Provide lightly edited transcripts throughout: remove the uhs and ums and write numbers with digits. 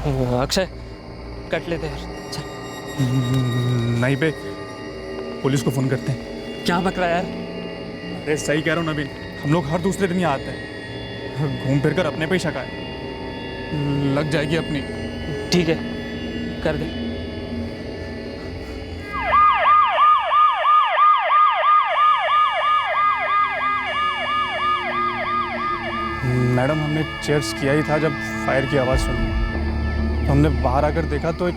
Akshay cut लेते हैं यार, चल। नहीं बे, पुलिस को फोन करते हैं। क्या बक रहा है यार? अरे सही कह रहा हूँ नवीन, हम लोग हर दूसरे दिन यहाँ आते हैं, घूम फिर कर अपने पे ही शक आए, लग जाएगी अपनी। ठीक है, कर दे। मैडम, हमने चेयर्स किया ही था जब फायर की आवाज़ सुनी, तो हमने बाहर आकर देखा तो एक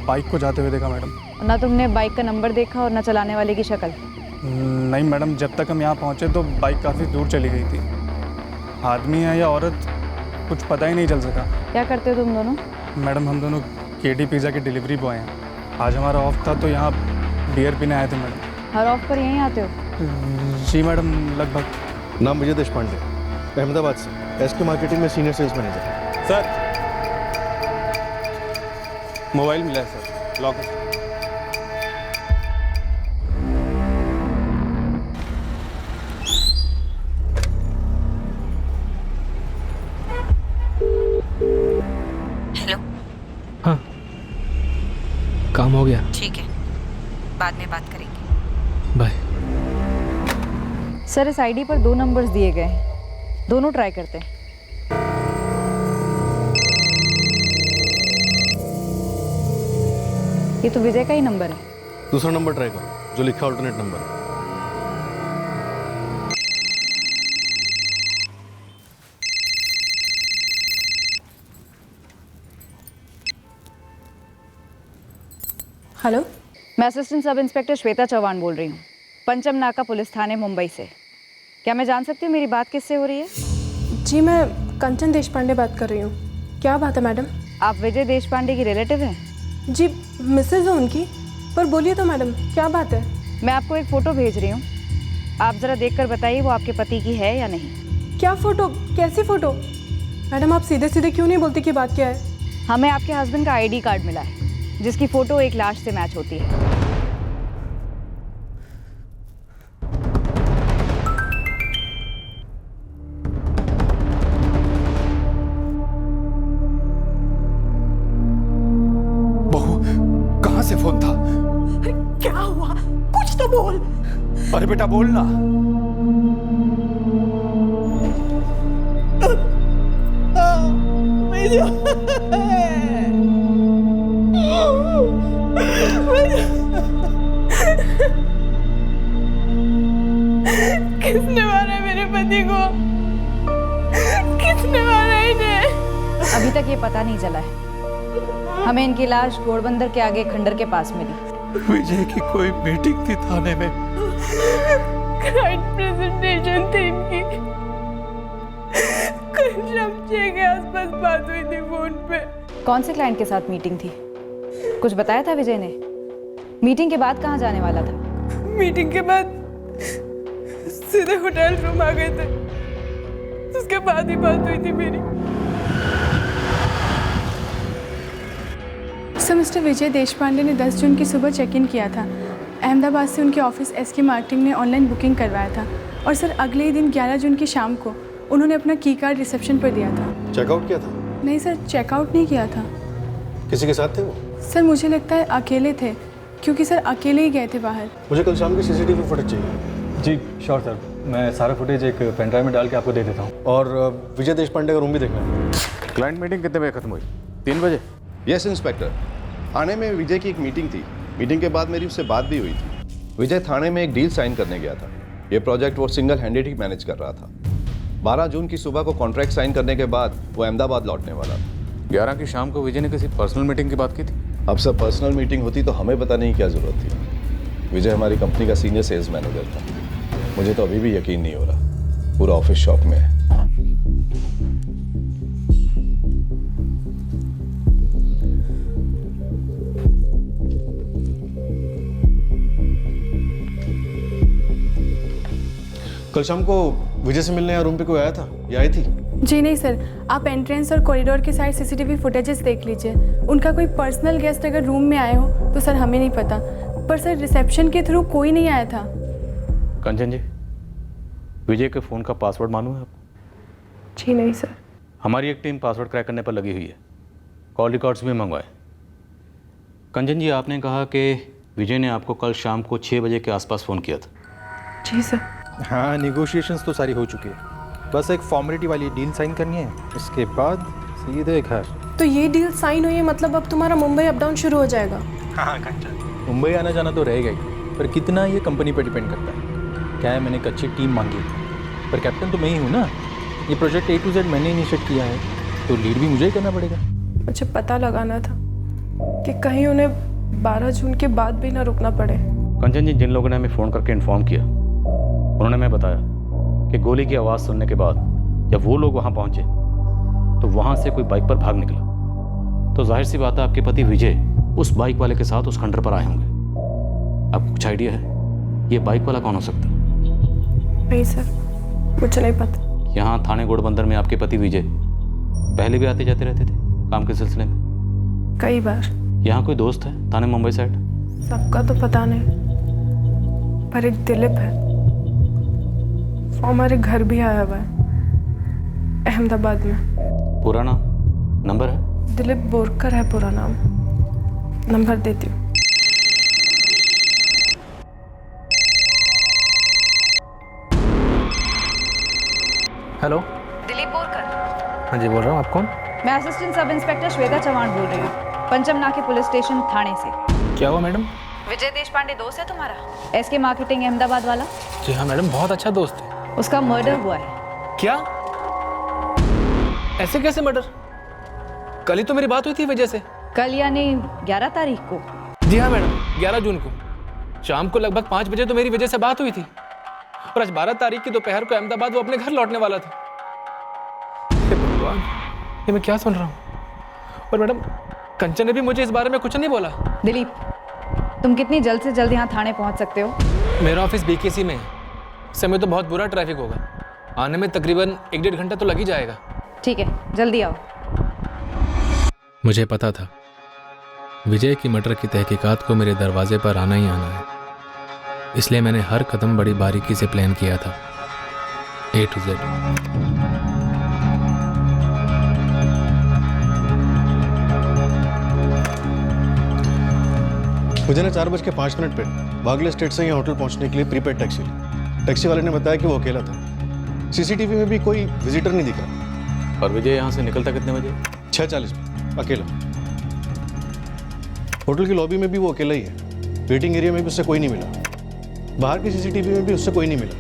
बाइक को जाते हुए देखा मैडम। ना तुमने बाइक का नंबर देखा और ना चलाने वाले की शक्ल? नहीं मैडम, जब तक हम यहाँ पहुँचे तो बाइक काफ़ी दूर चली गई थी। आदमी है या औरत कुछ पता ही नहीं चल सका। क्या करते हो तुम दोनों? मैडम, हम दोनों केटी पिज़्ज़ा के डिलीवरी बॉय हैं। आज हमारा ऑफ था तो यहाँ बियर पीने आए थे मैडम। हर ऑफ पर यहीं आते हो? जी मैडम, लगभग। नाम विजय देशपांडे, अहमदाबाद से, एसके मार्केटिंग में senior sales manager. Sir mobile मिला है सर, लॉक है। हेलो। हाँ, काम हो गया। ठीक है, बाद में बात करेंगे। बाय। सर, इस आईडी पर 2 नंबर्स दिए गए हैं, दोनों ट्राई करते हैं। ये तो विजय का ही नंबर है। दूसरा नंबर ट्राई करो, जो लिखा ऑल्टरनेट नंबर है। हेलो, मैं assistant sub inspector Shweta Chauhan बोल रही हूँ, पंचम नाका पुलिस थाने, मुंबई से। क्या मैं जान सकती हूँ मेरी बात किससे हो रही है? जी, मैं कंचन देशपांडे बात कर रही हूँ। क्या बात है मैडम? आप विजय देशपांडे की रिलेटिव हैं? जी, मिसेज है उनकी। पर बोलिए तो मैडम, क्या बात है? मैं आपको एक फ़ोटो भेज रही हूँ, आप ज़रा देखकर बताइए वो आपके पति की है या नहीं। क्या फ़ोटो? कैसी फ़ोटो? मैडम, आप सीधे सीधे क्यों नहीं बोलती कि बात क्या है? हमें आपके हस्बैंड का आईडी कार्ड मिला है जिसकी फ़ोटो एक लाश से मैच होती है। कहाँ से फोन था? क्या हुआ? कुछ तो बोल। अरे बेटा बोल ना। किसने मारा मेरे पति को? किसने मारा इन्हें? अभी तक ये पता नहीं चला है। हमें इनकी लाश घोड़बंदर के आगे खंडर के पास मिली। विजय की कोई मीटिंग थी थाने में। क्लाइंट प्रेजेंटेशन थी इनकी। कल शमशे के आसपास बात हुई थी फोन पे। कौन से क्लाइंट के साथ मीटिंग थी? कुछ बताया था विजय ने? मीटिंग के बाद कहाँ जाने वाला था? मीटिंग के बाद सीधे होटल रूम आ गए थे, उसके बाद ही बात हुई थी मेरी। सर, मिस्टर विजय देशपांडे ने 10 जून की सुबह चेक इन किया था। अहमदाबाद से उनके ऑफिस एसके मार्केटिंग ने ऑनलाइन बुकिंग करवाया था और सर अगले ही दिन 11 जून की शाम को उन्होंने अपना की कार्ड रिसेप्शन पर दिया था। चेकआउट किया था? नहीं सर, चेकआउट नहीं किया था। किसी के साथ थे वो? सर मुझे लगता है अकेले थे, क्योंकि सर अकेले ही गए थे बाहर। मुझे कल शाम की सीसीटीवी फुटेज चाहिए। जी श्योर सर, मैं सारा फुटेज एक पेन ड्राइव में डाल के आपको दे देता हूँ। और विजय देशपांडे का रूम भी देखना है। क्लाइंट मीटिंग कितने बजे खत्म हुई? 3 बजे। यस इंस्पेक्टर, थाने में विजय की एक मीटिंग थी। मीटिंग के बाद मेरी उससे बात भी हुई थी। विजय थाने में एक डील साइन करने गया था। ये प्रोजेक्ट वो सिंगल हैंडेड ही मैनेज कर रहा था। 12 जून की सुबह को कॉन्ट्रैक्ट साइन करने के बाद वो अहमदाबाद लौटने वाला था। 11 की शाम को विजय ने किसी पर्सनल मीटिंग की बात की थी? अब सब पर्सनल मीटिंग होती तो हमें पता नहीं क्या जरूरत थी। विजय हमारी कंपनी का सीनियर सेल्स मैनेजर था। मुझे तो अभी भी यकीन नहीं हो रहा। पूरा ऑफिस शॉप में है। कल शाम को विजय से मिलने यहाँ रूम पे कोई आया था या आई थी? जी नहीं सर, आप एंट्रेंस और कॉरिडोर के साइड सीसीटीवी फुटेजेस देख लीजिए। उनका कोई पर्सनल गेस्ट अगर रूम में आए हो तो सर हमें नहीं पता, पर सर रिसेप्शन के थ्रू कोई नहीं आया था। कंचन जी, विजय के फ़ोन का पासवर्ड मालूम है आपको? जी नहीं सर। हमारी एक टीम पासवर्ड क्रैक करने पर लगी हुई है। कॉल रिकॉर्ड्स भी मंगवाए। कंचन जी, आपने कहा कि विजय ने आपको कल शाम को 6 बजे के आसपास फ़ोन किया था। जी सर। हाँ, नेगोशिएशंस तो सारी हो चुकी है, बस एक फॉर्मेलिटी वाली डील साइन करनी है, इसके बाद सीधे घर। तो ये डील साइन हुई है, मतलब अब तुम्हारा मुंबई अप डाउन शुरू हो जाएगा? हाँ कंचन, मुंबई आना जाना तो रहेगा ही, पर कितना ये कंपनी पर डिपेंड करता है। क्या है, मैंने एक अच्छी टीम मांगी है, पर कैप्टन तो मैं ही हूँ ना। ये प्रोजेक्ट A to Z मैंने इनिशिएट किया है, तो लीड भी मुझे ही करना पड़ेगा। मुझे पता लगाना था कि कहीं उन्हें 12 जून के बाद भी ना रुकना पड़े। कंचन जी, जिन लोगों ने हमें फ़ोन करके इन्फॉर्म किया, उन्होंने हमें बताया कि गोली की आवाज़ सुनने के बाद जब वो लोग वहाँ पहुँचे तो वहाँ से कोई बाइक पर भाग निकला। तो जाहिर सी बात है, आपके पति विजय उस बाइक वाले के साथ उस खंडर पर आए होंगे। आपको कुछ आइडिया है ये बाइक वाला कौन हो सकता है? नहीं सर, मुझे नहीं पता। यहाँ थाने घोड़बंदर में आपके पति विजय पहले भी आते जाते रहते थे काम के सिलसिले में? कई बार। यहाँ कोई दोस्त है थाने मुंबई साइड? सबका तो पता नहीं, पर एक दिलीप है, वो हमारे घर भी आया हुआ है अहमदाबाद में। पूरा नाम, नंबर है? दिलीप बोरकर है पूरा नाम। नंबर देती हूँ। हेलो। दिलीप बोरकर। हाँ जी, बोल रहा हूँ। आप कौन? मैं assistant sub inspector Shweta Chauhan बोल रही हूँ, पंचम नाके पुलिस स्टेशन थाने से। क्या हुआ मैडम? विजय देशपांडे दोस्त है तुम्हारा, SK मार्केटिंग अहमदाबाद वाला? जी हाँ मैडम, बहुत अच्छा दोस्त है। उसका मर्डर हुआ है। क्या? ऐसे कैसे मर्डर? कल ही तो मेरी बात हुई थी विजय से। कल यानी 11 तारीख को? जी हाँ मैडम, 11 जून को शाम को लगभग 5 बजे तो मेरी विजय से बात हुई थी, और आज 12 तारीख की दोपहर को अहमदाबाद वो अपने घर लौटने वाला था। हे भगवान, ये मैं क्या सुन रहा हूँ? और मैडम, कंचन ने भी मुझे इस बारे में कुछ नहीं बोला। दिलीप, तुम कितनी जल्द से जल्द यहाँ थाने पहुँच सकते हो? मेरा ऑफिस BKC में है, समय तो बहुत बुरा ट्रैफिक होगा, आने में तकरीबन 1-1.5 घंटा तो लग ही जाएगा। ठीक है, जल्दी आओ। मुझे पता था विजय की मर्डर की तहकीकात को मेरे दरवाजे पर आना ही आना है, इसलिए मैंने हर कदम बड़ी बारीकी से प्लान किया था, A to Z। मुझे ना 4:05 पे बागले स्टेट से यहाँ होटल पहुँचने के लिए प्रीपेड टैक्सी ली। टैक्सी वाले ने बताया कि वो अकेला था, CCTV में भी कोई विजिटर नहीं दिखा। और विजय यहाँ से निकलता कितने बजे? 6:40 में, अकेला। होटल की लॉबी में भी वो अकेला ही है, वेटिंग एरिया में भी उससे कोई नहीं मिला, बाहर की CCTV में भी उससे कोई नहीं मिला,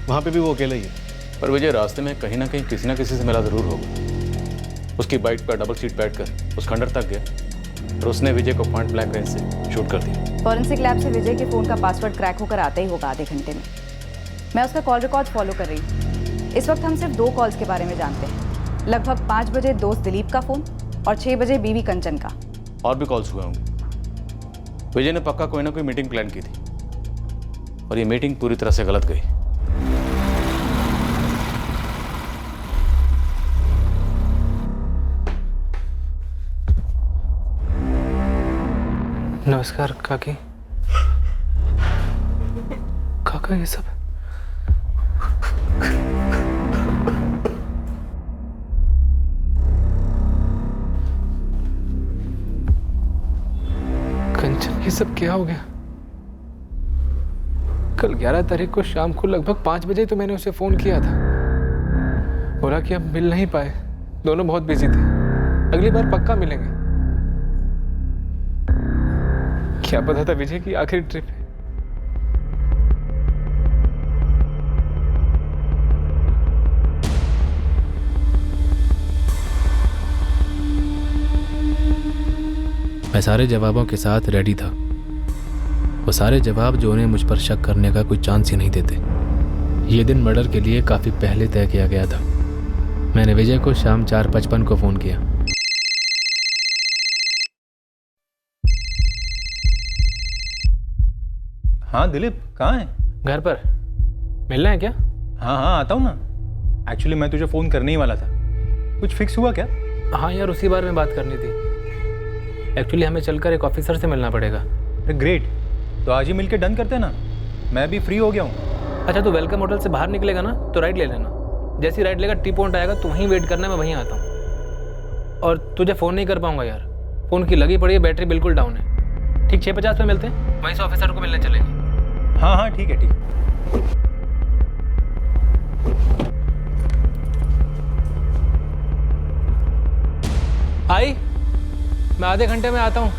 वहाँ पे भी वो अकेला ही है। पर विजय रास्ते में कहीं ना कहीं किसी ना किसी से मिला ज़रूर होगा। उसकी बाइक पर डबल सीट बैठकर उस खंडर तक गया और उसने विजय को पॉइंट ब्लैंक रेंज से शूट कर दिया। फॉरेंसिक लैब से विजय के फ़ोन का पासवर्ड क्रैक होकर आता ही होगा आधे घंटे में। मैं उसका कॉल रिकॉर्ड फॉलो कर रही हूँ। इस वक्त हम सिर्फ 2 कॉल्स के बारे में जानते हैं, लगभग 5 बजे दोस्त दिलीप का फ़ोन और 6 बजे बीवी कंचन का। और भी कॉल्स हुए होंगे। विजय ने पक्का कोई ना कोई मीटिंग प्लान की थी और ये मीटिंग पूरी तरह से गलत गई। नमस्कार काकी। काका, ये सब कंचन, ये सब क्या हो गया? कल 11 तारीख को शाम को लगभग 5 बजे तो मैंने उसे फोन किया था, बोला कि हम मिल नहीं पाए, दोनों बहुत बिजी थे, अगली बार पक्का मिलेंगे। क्या पता था विजय की आखिरी ट्रिप है। मैं सारे जवाबों के साथ रेडी था, वो सारे जवाब जो उन्हें मुझ पर शक करने का कोई चांस ही नहीं देते। ये दिन मर्डर के लिए काफ़ी पहले तय किया गया था। मैंने विजय को शाम 4:55 को फ़ोन किया। हाँ दिलीप, कहाँ है? घर पर। मिलना है क्या? हाँ हाँ, आता हूँ ना। एक्चुअली मैं तुझे फ़ोन करने ही वाला था। कुछ फिक्स हुआ क्या? हाँ यार, उसी बारे में बात करनी थी। एक्चुअली हमें चलकर एक ऑफिसर से मिलना पड़ेगा। ग्रेट, तो आज ही मिलके डन करते हैं ना, मैं भी फ्री हो गया हूँ। अच्छा, तो वेलकम होटल से बाहर निकलेगा ना तो राइट ले लेना, जैसी राइट लेगा टी पॉइंट आएगा तो वहीं वेट करना, मैं वहीं आता हूँ। और तुझे फ़ोन नहीं कर पाऊंगा यार, फ़ोन की लगी पड़ी है, बैटरी बिल्कुल डाउन है। ठीक 6:50 पे मिलते हैं, वहीं से ऑफिसर को मिलने चलेंगे। हाँ हाँ ठीक है, ठीक। आई, मैं आधे घंटे में आता हूँ।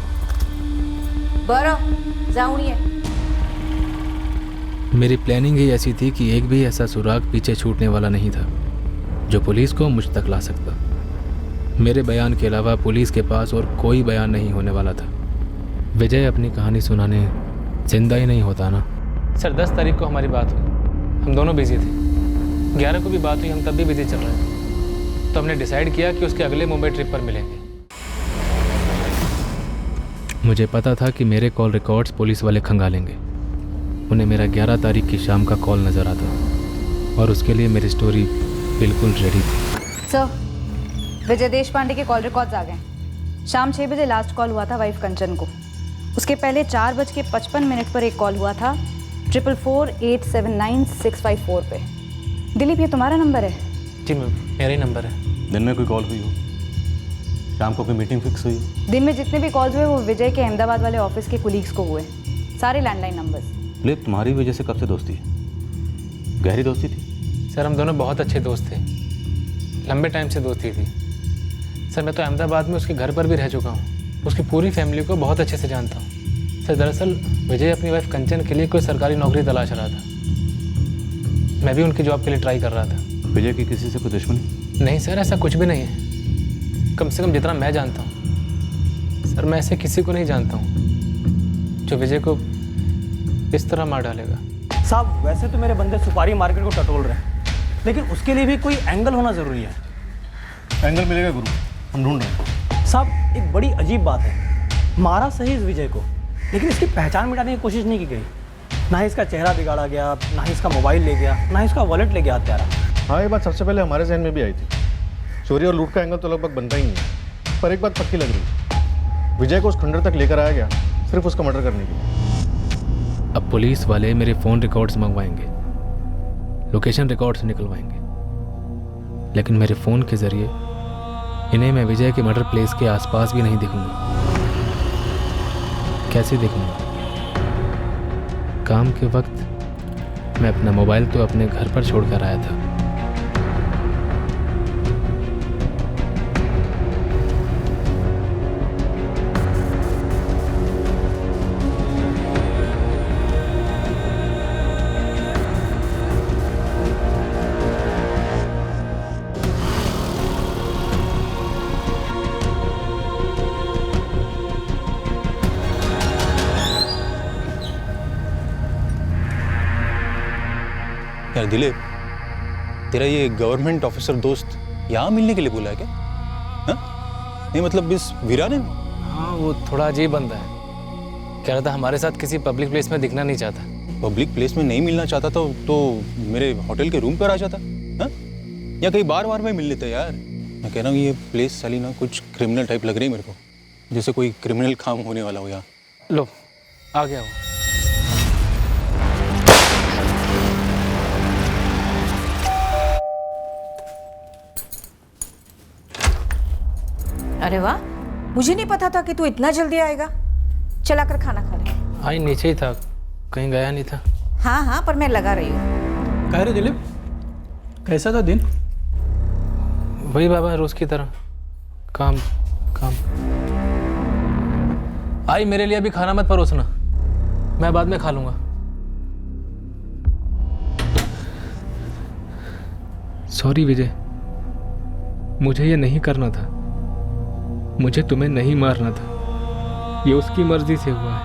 बरं जाऊन ये। मेरी प्लानिंग ही ऐसी थी कि एक भी ऐसा सुराग पीछे छूटने वाला नहीं था जो पुलिस को मुझ तक ला सकता। मेरे बयान के अलावा पुलिस के पास और कोई बयान नहीं होने वाला था। विजय अपनी कहानी सुनाने जिंदा ही नहीं होता ना। सर 10 तारीख को हमारी बात हुई, हम दोनों बिजी थे। 11 को भी बात हुई, हम तब भी बिजी चल रहे थे। तो हमने डिसाइड किया कि उसके अगले मुंबई ट्रिप पर मिलेंगे। मुझे पता था कि मेरे कॉल रिकॉर्ड्स पुलिस वाले खंगालेंगे। उन्हें मेरा 11 तारीख की शाम का कॉल नज़र आता और उसके लिए मेरी स्टोरी बिल्कुल रेडी थी। सर, विजय देश पांडे के कॉल रिकॉर्ड्स आ गए। शाम 6 बजे लास्ट कॉल हुआ था वाइफ कंचन को। उसके पहले 4:55 पर एक कॉल हुआ था 444879654 पे। दिलीप, ये तुम्हारा नंबर है? जी मैम, मेरा ही नंबर है। दिन में कोई कॉल हुई हो? शाम को कोई मीटिंग फिक्स हुई? दिन में जितने भी कॉल्स हुए वो विजय के अहमदाबाद वाले ऑफिस के कुलीग्स को हुए, सारे लैंडलाइन नंबर्स। दिलीप, तुम्हारी वजह से कब से दोस्ती है? गहरी दोस्ती थी? सर हम दोनों बहुत अच्छे दोस्त थे, लंबे टाइम से दोस्ती थी। सर मैं तो अहमदाबाद में उसके घर पर भी रह चुका हूँ, उसकी पूरी फैमिली को बहुत अच्छे से जानता हूँ। सर दरअसल विजय अपनी वाइफ कंचन के लिए कोई सरकारी नौकरी तलाश रहा था। मैं भी उनकी जॉब के लिए ट्राई कर रहा था। विजय की किसी से कोई दुश्मनी? नहीं सर, ऐसा कुछ भी नहीं है, कम से कम जितना मैं जानता हूँ। सर मैं ऐसे किसी को नहीं जानता हूँ जो विजय को इस तरह मार डालेगा। साहब वैसे तो मेरे बंदे सुपारी मार्केट को टटोल रहे हैं, लेकिन उसके लिए भी कोई एंगल होना ज़रूरी है। एंगल मिलेगा गुरु, हम ढूंढ रहे हैं। साहब एक बड़ी अजीब बात है, मारा सही इस विजय को, लेकिन इसकी पहचान मिटाने की कोशिश नहीं की गई। ना ही इसका चेहरा बिगाड़ा गया, ना ही इसका मोबाइल ले गया, ना ही इसका वॉलेट ले गया हत्यारा। हाँ, ये बात सबसे पहले हमारे जहन में भी आई थी। चोरी और लूट का एंगल तो लगभग बनता ही नहीं है, पर एक बात पक्की लग रही, विजय को उस खंडर तक लेकर आया गया सिर्फ उसका मर्डर करने के लिए। अब पुलिस वाले मेरे फ़ोन रिकॉर्ड्स मंगवाएंगे, लोकेशन रिकॉर्ड्स निकलवाएंगे, लेकिन मेरे फ़ोन के ज़रिए इन्हें मैं विजय के मर्डर प्लेस के आसपास भी नहीं दिखूंगा। कैसे दिखूंगा? काम के वक्त मैं अपना मोबाइल तो अपने घर पर छोड़कर आया था। यार दिलीप, तेरा ये गवर्नमेंट ऑफिसर दोस्त यहाँ मिलने के लिए बोला है क्या? हाँ? नहीं मतलब इस वीराने में? हाँ वो थोड़ा अजीब बंदा है, कह रहा था हमारे साथ किसी पब्लिक प्लेस में दिखना नहीं चाहता। पब्लिक प्लेस में नहीं मिलना चाहता तो मेरे होटल के रूम पर आ जाता, हाँ? या कहीं बार में मिल लेता यार। मैं कह रहा हूँ ये प्लेस साली ना कुछ क्रिमिनल टाइप लग रही है मेरे को, जैसे कोई क्रिमिनल काम होने वाला हो यहाँ। लो आ गया वो। अरे वाह, मुझे नहीं पता था कि तू इतना जल्दी आएगा। चला कर खाना खा ले। आई नीचे ही था, कहीं गया नहीं था। हाँ हाँ, पर मैं लगा रही हूँ। कह रहे दिलीप, कैसा था दिन? वही बाबा रोज की तरह, काम काम। आई मेरे लिए अभी खाना मत परोसना, मैं बाद में खा लूंगा। सॉरी विजय, मुझे ये नहीं करना था। मुझे तुम्हें नहीं मारना था, ये उसकी मर्जी से हुआ है।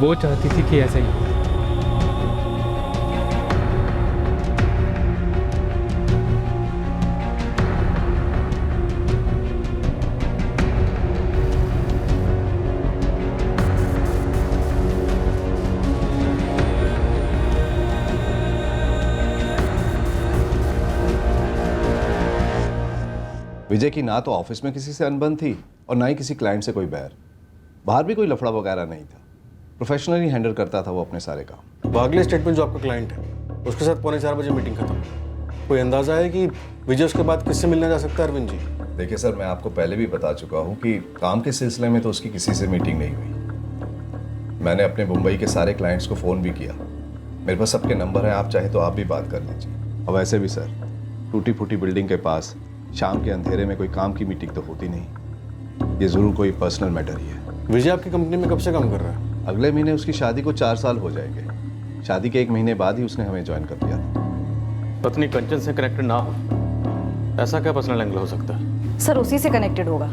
वो चाहती थी कि ऐसा ही हो। विजय की ना तो ऑफिस में किसी से अनबन थी और ना ही किसी क्लाइंट से कोई बैर। बाहर भी कोई लफड़ा वगैरह नहीं था, प्रोफेशनली हैंडल करता था वो अपने सारे काम। बागले स्टेट में जो आपका क्लाइंट है उसके साथ 3:45 बजे मीटिंग खत्म। कोई अंदाजा है कि विजय उसके बाद किससे मिलने जा सकता है? अरविंद जी, देखिए सर, मैं आपको पहले भी बता चुका हूँ कि काम के सिलसिले में तो उसकी किसी से मीटिंग नहीं हुई। मैंने अपने मुंबई के सारे क्लाइंट्स को फ़ोन भी किया, मेरे पास सबके नंबर हैं, आप चाहे तो आप भी बात कर लीजिए। अब वैसे भी सर, टूटी फूटी बिल्डिंग के पास शाम के अंधेरे में कोई काम की मीटिंग तो होती नहीं। ये ज़रूर कोई पर्सनल मैटर ही है। विजय आपकी कंपनी में कब से काम कर रहा है? अगले महीने उसकी शादी को 4 साल हो जाएंगे। शादी के 1 महीने बाद ही उसने हमें ज्वाइन कर दिया था। पत्नी कंचन से कनेक्टेड ना हो, ऐसा क्या पर्सनल एंगल हो सकता है? सर उसी से कनेक्टेड होगा।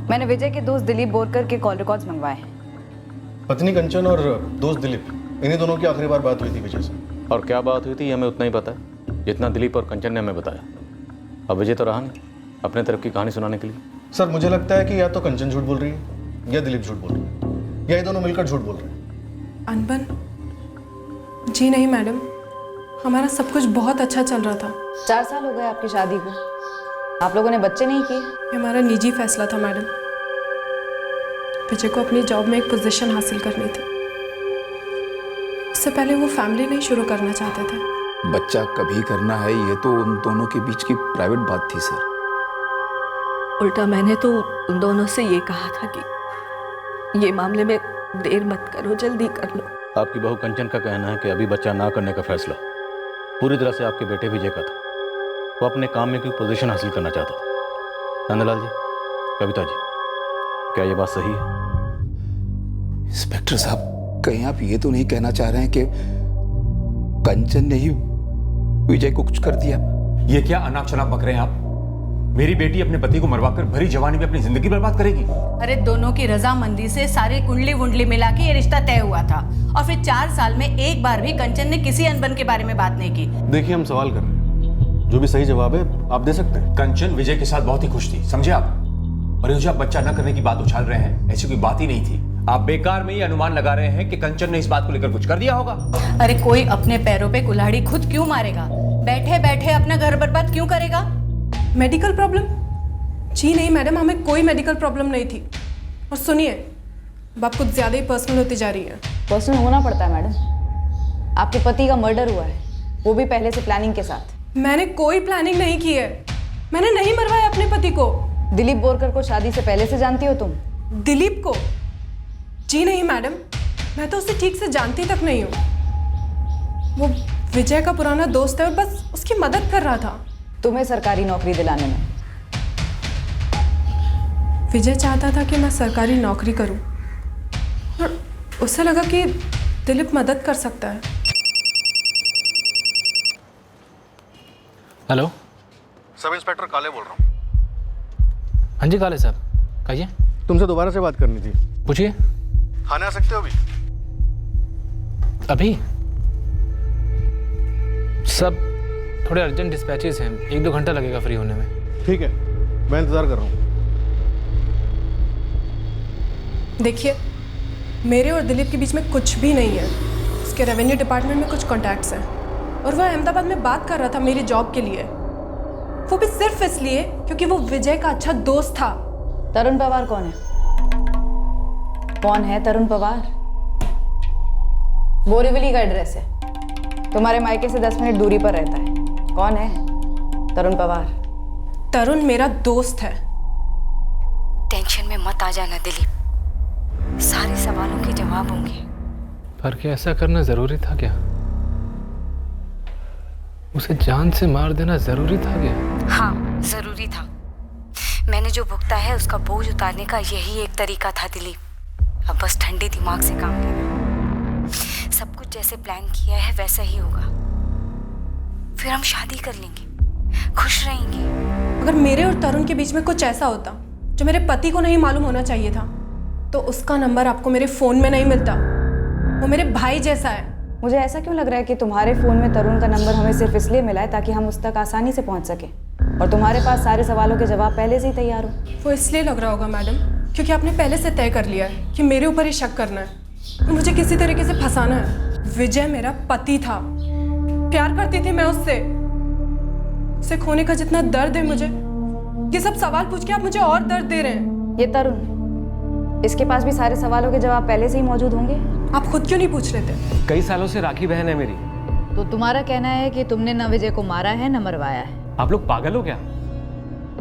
मैंने विजय के दोस्त दिलीप बोरकर के कॉल रिकॉर्ड्स मंगवाए हैं। पत्नी कंचन और दोस्त दिलीप, इन्हीं दोनों की आखिरी बार बात हुई थी विजय से। और क्या बात हुई थी हमें उतना ही पता है जितना दिलीप और कंचन ने हमें बताया। अब विजय तो रहा नहीं अपने तरफ की कहानी सुनाने के लिए। सर मुझे लगता है कि या तो कंचन झूठ बोल रही है या दिलीप झूठ बोल रही है, या ये दोनों मिलकर झूठ बोल रहे हैं। अनबन? जी नहीं मैडम, हमारा सब कुछ बहुत अच्छा चल रहा था। 4 साल हो गए आपकी शादी को, आप लोगों ने बच्चे नहीं किए। ये हमारा निजी फैसला था मैडम। विजय को अपनी जॉब में एक पोजीशन हासिल करनी थी, उससे पहले वो फैमिली नहीं शुरू करना चाहते थे। बच्चा कभी करना है ये तो उन दोनों के बीच की प्राइवेट बात थी सर। उल्टा मैंने तो उन दोनों से ये कहा था कि ये मामले में देर मत करो, जल्दी कर लो। आपकी बहू कंचन का कहना है कि अभी बच्चा ना करने का फैसला पूरी तरह से आपके बेटे विजय का था। वो अपने काम में कोई पोजीशन हासिल करना चाहता था। नंदलाल जी, कविता जी, क्या ये बात सही है? इंस्पेक्टर साहब, कहीं आप ये तो नहीं कहना चाह रहे हैं कि कंचन ने ही विजय को कुछ कर दिया? ये क्या अनाप शनाप बक रहे हैं आप? मेरी बेटी अपने पति को मरवाकर भरी जवानी में अपनी जिंदगी बर्बाद करेगी? अरे दोनों की रजामंदी से सारी कुंडली वुंडली मिला के ये रिश्ता तय हुआ था, और फिर 4 साल में एक बार भी कंचन ने किसी अनबन के बारे में बात नहीं की। देखिए, हम सवाल कर रहे हैं, जो भी सही जवाब है आप दे सकते हैं। कंचन विजय के साथ बहुत ही खुश थी, समझे आप? और ये जो आप बच्चा न करने की बात उछाल रहे हैं, ऐसी कोई बात ही नहीं थी। आप बेकार में ये अनुमान लगा रहे हैं कि कंचन ने इस बात को लेकर कुछ कर दिया होगा। अरे कोई अपने पैरों पे कुल्हाड़ी खुद क्यों मारेगा? बैठे बैठे अपना घर बर्बाद क्यों करेगा? Medical problem? जी नहीं मैडम, हमें कोई मेडिकल प्रॉब्लम नहीं थी। और सुनिए, अब आप कुछ ज़्यादा ही पर्सनल होती जा रही है। पर्सनल होना पड़ता है मैडम। आपके पति का मर्डर हुआ है, वो भी पहले से प्लानिंग के साथ। मैंने कोई प्लानिंग नहीं की है, मैंने नहीं मरवाया अपने पति को। दिलीप बोरकर को शादी से पहले से जानती हो तुम? दिलीप को? जी नहीं मैडम, मैं तो उसे ठीक से जानती तक नहीं हूँ। वो विजय का पुराना दोस्त है और बस उसकी मदद कर रहा था। तुम्हें सरकारी नौकरी दिलाने में? विजय चाहता था कि मैं सरकारी नौकरी करूं, और उसे लगा कि दिलीप मदद कर सकता है। हेलो, सब इंस्पेक्टर काले बोल रहा हूँ। हाँ जी काले साहब, कहिए। तुमसे दोबारा से बात करनी थी। पूछिए। थाने आ सकते हो अभी? अभी सब थोड़े अर्जेंट डिस्पैचेस हैं, 1-2 घंटा लगेगा फ्री होने में। ठीक है, मैं इंतजार कर रहा हूँ। देखिए, मेरे और दिलीप के बीच में कुछ भी नहीं है। उसके रेवेन्यू डिपार्टमेंट में कुछ कॉन्टैक्ट्स हैं, और वह अहमदाबाद में बात कर रहा था मेरी जॉब के लिए, वो भी सिर्फ इसलिए क्योंकि वो विजय का अच्छा दोस्त था। तरुण पवार कौन है? कौन है तरुण पवार? बोरीवली का एड्रेस है, तुम्हारे मायके से 10 मिनट दूरी पर रहता है। कौन है तरुण पवार? तरुण मेरा दोस्त है। टेंशन में मत आ जाना दिलीप, सारे सवालों के जवाब होंगे। पर क्या ऐसा करना जरूरी था क्या? उसे जान से मार देना जरूरी था क्या? हाँ, जरूरी था। मैंने जो भुगता है उसका बोझ उतारने का यही एक तरीका था दिलीप। अब बस ठंडे दिमाग से काम लेना। सब कुछ जैसे प्लान किया है वैसा ही होगा, फिर हम शादी कर लेंगे, खुश रहेंगे। अगर मेरे और तरुण के बीच में कुछ ऐसा होता जो मेरे पति को नहीं मालूम होना चाहिए था, तो उसका नंबर आपको मेरे फोन में नहीं मिलता। वो मेरे भाई जैसा है। मुझे ऐसा क्यों लग रहा है कि तुम्हारे फोन में तरुण का नंबर हमें सिर्फ इसलिए मिला है ताकि हम उस तक आसानी से पहुंच सके, और तुम्हारे पास सारे सवालों के जवाब पहले से ही तैयार हो। वो इसलिए लग रहा होगा मैडम क्योंकि आपने पहले से तय कर लिया है कि मेरे ऊपर ही शक करना है और मुझे किसी तरीके से फंसाना है। विजय मेरा पति था, प्यार करती थी मैं उससे। उसे खोने का जितना दर्द है मुझे, ये सब सवाल पूछ के आप मुझे और दर्द दे रहे हैं। ये तरुण, इसके पास भी सारे सवालों के जवाब पहले से ही मौजूद होंगे। आप खुद क्यों नहीं पूछ रहे थे? कई सालों से राखी बहन है मेरी। तो तुम्हारा कहना है कि तुमने न विजय को मारा है न मरवाया है। आप लोग पागल हो क्या?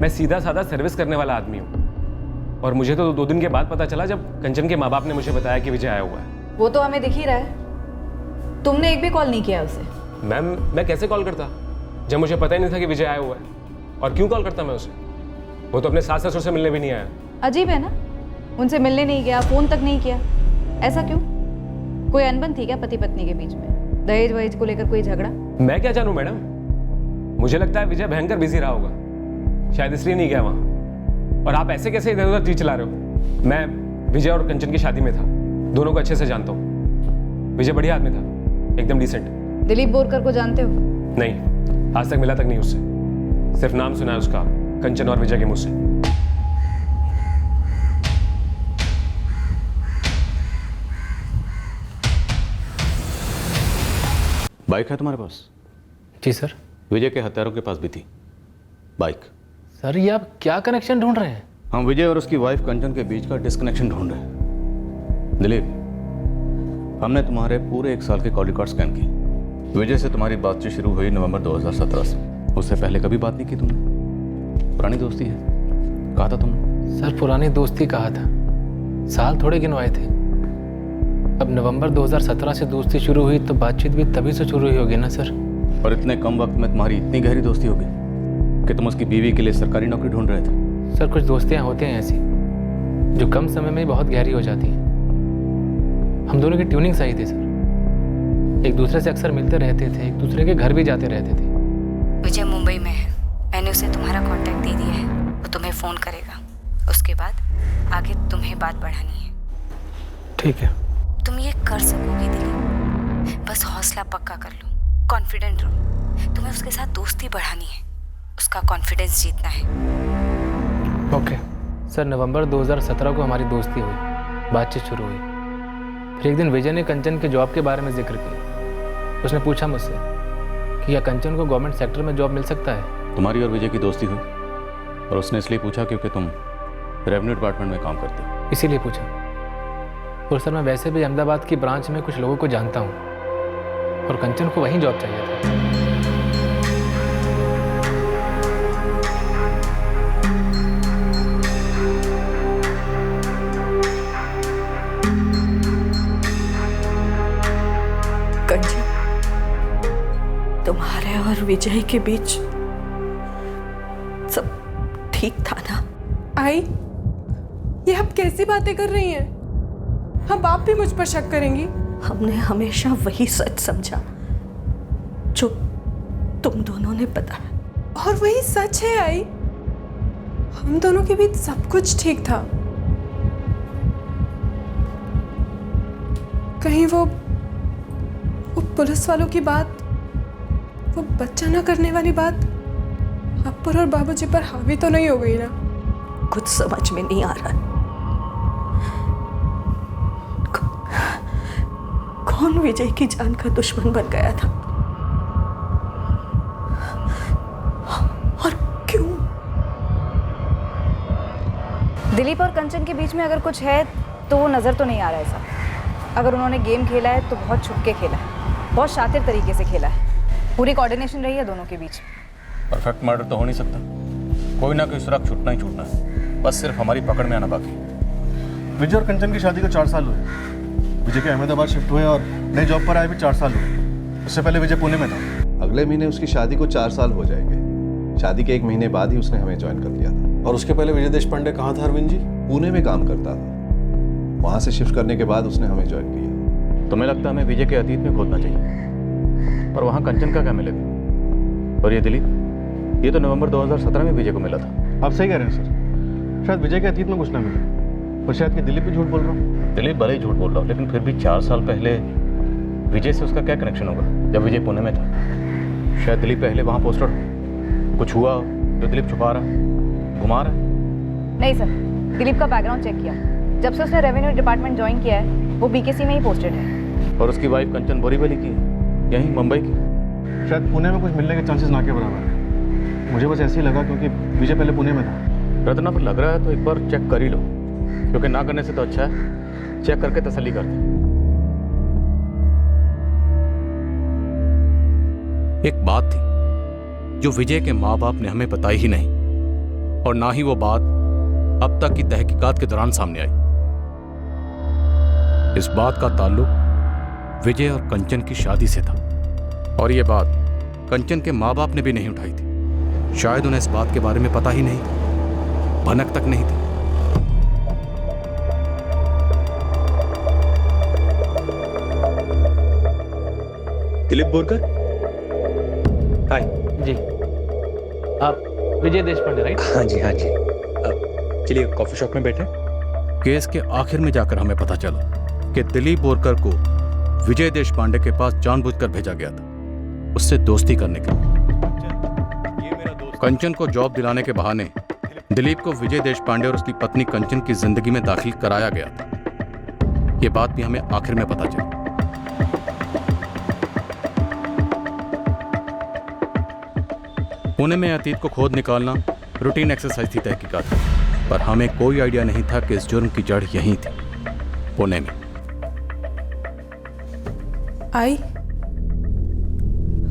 मैं सीधा साधा सर्विस करने वाला आदमी हूँ। और मुझे तो 2 दिन के बाद पता चला जब कंचन के माँ बाप ने मुझे बताया कि विजय आया हुआ है। वो तो हमें दिख ही रहा है, तुमने एक भी कॉल नहीं किया उसे। मैम, मैं कैसे कॉल करता जब मुझे पता ही नहीं था कि विजय आया हुआ है। और क्यों कॉल करता मैं उसे? वो तो अपने सास ससुर से मिलने भी नहीं आया। अजीब है ना, उनसे मिलने नहीं गया, फोन तक नहीं किया, ऐसा क्यों? कोई अनबन थी क्या पति पत्नी के बीच में? दहेज वहेज को लेकर कोई झगड़ा? मैं क्या जानूं मैडम, मुझे लगता है विजय भयंकर बिजी रहा होगा, शायद इसलिए नहीं गया वहां। और आप ऐसे कैसे इधर उधर तीर चला रहे हो? मैं विजय और कंचन की शादी में था, दोनों को अच्छे से जानता हूँ। विजय बढ़िया आदमी था, एकदम डिसेंट। दिलीप बोरकर को जानते हो? नहीं, आज तक मिला तक नहीं उससे, सिर्फ नाम सुना है उसका, कंचन और विजय के मुंह से। बाइक है तुम्हारे पास? जी सर। विजय के हत्यारों के पास भी थी बाइक। सर ये आप क्या कनेक्शन ढूंढ रहे हैं? हम विजय और उसकी वाइफ कंचन के बीच का डिस्कनेक्शन ढूंढ रहे हैं। दिलीप, हमने तुम्हारे पूरे 1 साल के कॉल रिकॉर्ड स्कैन किए। विजय से तुम्हारी बातचीत शुरू हुई नवंबर 2017 से। उससे पहले कभी बात नहीं की तुमने? पुरानी दोस्ती है, कहा था तुमने। सर पुरानी दोस्ती कहा था, साल थोड़े गिनवाए थे। अब नवंबर 2017 से दोस्ती शुरू हुई तो बातचीत भी तभी से शुरू हुई होगी ना सर। और इतने कम वक्त में तुम्हारी इतनी गहरी दोस्ती होगी कि तुम उसकी बीवी के लिए सरकारी नौकरी ढूंढ रहे थे। सर कुछ दोस्तियाँ होती हैं ऐसी जो कम समय में बहुत गहरी हो जाती हैं। हम दोनों की ट्यूनिंग सही थी सर, एक दूसरे से अक्सर मिलते रहते थे, एक दूसरे के घर भी जाते रहते थे। विजय मुंबई में है, मैंने उसे तुम्हारा कांटेक्ट दे दिया है, वो तुम्हें फ़ोन करेगा। उसके बाद आगे तुम्हें बात बढ़ानी है। ठीक है। तुम ये कर सकोगे दिलीप, बस हौसला पक्का कर लो, कॉन्फिडेंट रहो। तुम्हें उसके साथ दोस्ती बढ़ानी है, उसका कॉन्फिडेंस जीतना है। Okay sir. नवंबर 2017 को हमारी दोस्ती हुई, बातचीत शुरू हुई। फिर एक दिन विजय ने कंचन के जॉब के बारे में जिक्र किया। उसने पूछा मुझसे कि क्या कंचन को गवर्नमेंट सेक्टर में जॉब मिल सकता है। तुम्हारी और विजय की दोस्ती हुई और उसने इसलिए पूछा क्योंकि तुम रेवेन्यू डिपार्टमेंट में काम करते हो। इसीलिए पूछा। और सर मैं वैसे भी अहमदाबाद की ब्रांच में कुछ लोगों को जानता हूँ और कंचन को वहीं जॉब चाहिए था। कंचन, तुम्हारे और विजय के बीच सब ठीक था ना? आई, ये आप कैसी बातें कर रही हैं? अब आप भी मुझ पर शक करेंगी? हमने हमेशा वही सच समझा जो तुम दोनों ने बताया। और वही सच है आई, हम दोनों के बीच सब कुछ ठीक था। कहीं वो पुलिस वालों की बात, वो बच्चा ना करने वाली बात आप पर और बाबूजी पर हावी तो नहीं हो गई ना? कुछ समझ में नहीं आ रहा। कौन विजय की जान का दुश्मन बन गया था और क्यों? दिलीप और कंचन के बीच में अगर कुछ है तो वो नज़र तो नहीं आ रहा है साहब। अगर उन्होंने गेम खेला है तो बहुत छुप के खेला है, बहुत शातिर तरीके से खेला है। पूरी कोऑर्डिनेशन रही है दोनों के बीच। परफेक्ट मर्डर तो हो नहीं सकता, कोई ना कोई सुराग छूटना ही छूटना है, बस सिर्फ हमारी पकड़ में आना बाकी। विजय और कंचन की शादी को 4 साल हुए। विजय के अहमदाबाद शिफ्ट हुए और नई जॉब पर आए भी 4 साल हुए। उससे पहले विजय पुणे में था। अगले महीने उसकी शादी को 4 साल हो जाएंगे। शादी के 1 महीने बाद ही उसने हमें ज्वाइन कर लिया था। और उसके पहले विजय देशपांडे कहाँ था अरविंद जी? पुणे में काम करता था, वहाँ से शिफ्ट करने के बाद उसने हमें ज्वाइन किया। तुम्हें लगता है हमें विजय के अतीत में खोदना चाहिए, पर वहाँ कंचन का क्या मिलेगा? और ये दिलीप, ये तो नवंबर 2017 में विजय को मिला था। आप सही कह रहे हैं सर, शायद विजय के अतीत में कुछ ना मिले, पर शायद कि दिलीप भी झूठ बोल रहा हूँ। दिलीप भले ही झूठ बोल रहा हूँ, लेकिन फिर भी 4 साल पहले विजय से उसका क्या कनेक्शन होगा जब विजय पुणे में था? शायद दिलीप पहले वहाँ पोस्टेड हो, कुछ हुआ जो दिलीप छुपा रहा, घुमा रहा। नहीं सर, दिलीप का बैकग्राउंड चेक किया, जब से उसने रेवेन्यू डिपार्टमेंट ज्वाइन किया है वो बीकेसी में ही पोस्टेड है। और उसकी वाइफ कंचन बोरीवली की है, यहीं मुंबई की। शायद पुणे में कुछ मिलने के चांसेस ना के बराबर है। मुझे बस ऐसे ही लगा क्योंकि विजय पहले पुणे में था। रत्ना पर लग रहा है तो एक बार चेक कर ही लो, क्योंकि ना करने से तो अच्छा है चेक करके तसल्ली कर दे। एक बात थी जो विजय के माँ बाप ने हमें बताई ही नहीं। और ना ही वो बात अब तक की तहकीकात के दौरान सामने आई। इस बात का ताल्लुक विजय और कंचन की शादी से था और ये बात कंचन के माँ बाप ने भी नहीं उठाई थी। शायद उन्हें इस बात के बारे में पता ही नहीं, भनक तक नहीं थी। दिलीप बोरकर, हाय। जी, आप विजय देशपांडे राइट? हाँ जी हाँ जी। चलिए कॉफी शॉप में बैठे। केस के आखिर में जाकर हमें पता चला कि दिलीप बोरकर को विजय देशपांडे के पास जानबूझकर भेजा गया था, उससे दोस्ती करने के लिए। कंचन को जॉब दिलाने के बहाने दिलीप को विजय देशपांडे और उसकी पत्नी कंचन की जिंदगी में दाखिल कराया गया था। यह बात भी हमें आखिर में पता चली। पुणे में अतीत को खोद निकालना रूटीन एक्सरसाइज थी तहकीकात, पर हमें कोई आइडिया नहीं था कि इस जुर्म की जड़ यहीं थी, पुणे में। आई,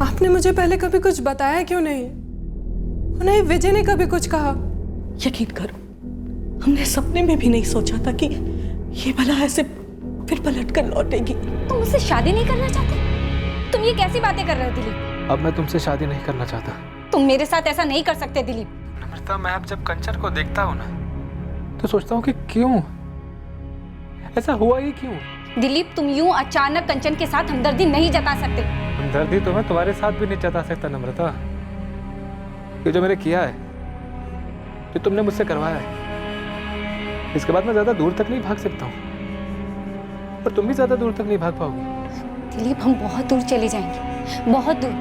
आपने मुझे पहले कभी कुछ बताया क्यों नहीं? उन्हें विजय ने कभी कुछ कहा? यकीन करो, हमने सपने में भी नहीं सोचा था कि ये भला ऐसे फिर पलट कर लौटेगी। तुम मुझसे शादी नहीं करना चाहते? तुम ये कैसी बातें कर रहे हो दिलीप? अब मैं तुमसे शादी नहीं करना चाहता। तुम मेरे साथ ऐसा नहीं कर सकते दिलीप। नम्रता, मैं अब जब कंचन को देखता हूँ ना तो सोचता हूँ कि क्यों ऐसा हुआ ही क्यों? दिलीप, तुम यूं अचानक कंचन के साथ हमदर्दी नहीं जता सकते। हमदर्दी तो मैं तुम्हारे साथ भी नहीं जता सकता नम्रता। ये जो मैंने किया है, जो तुमने मुझसे करवाया है, इसके बाद मैं ज्यादा दूर तक नहीं भाग सकता हूँ और तुम भी ज्यादा दूर तक नहीं भाग पाओगे। दिलीप, हम बहुत दूर चले जाएंगे, बहुत दूर।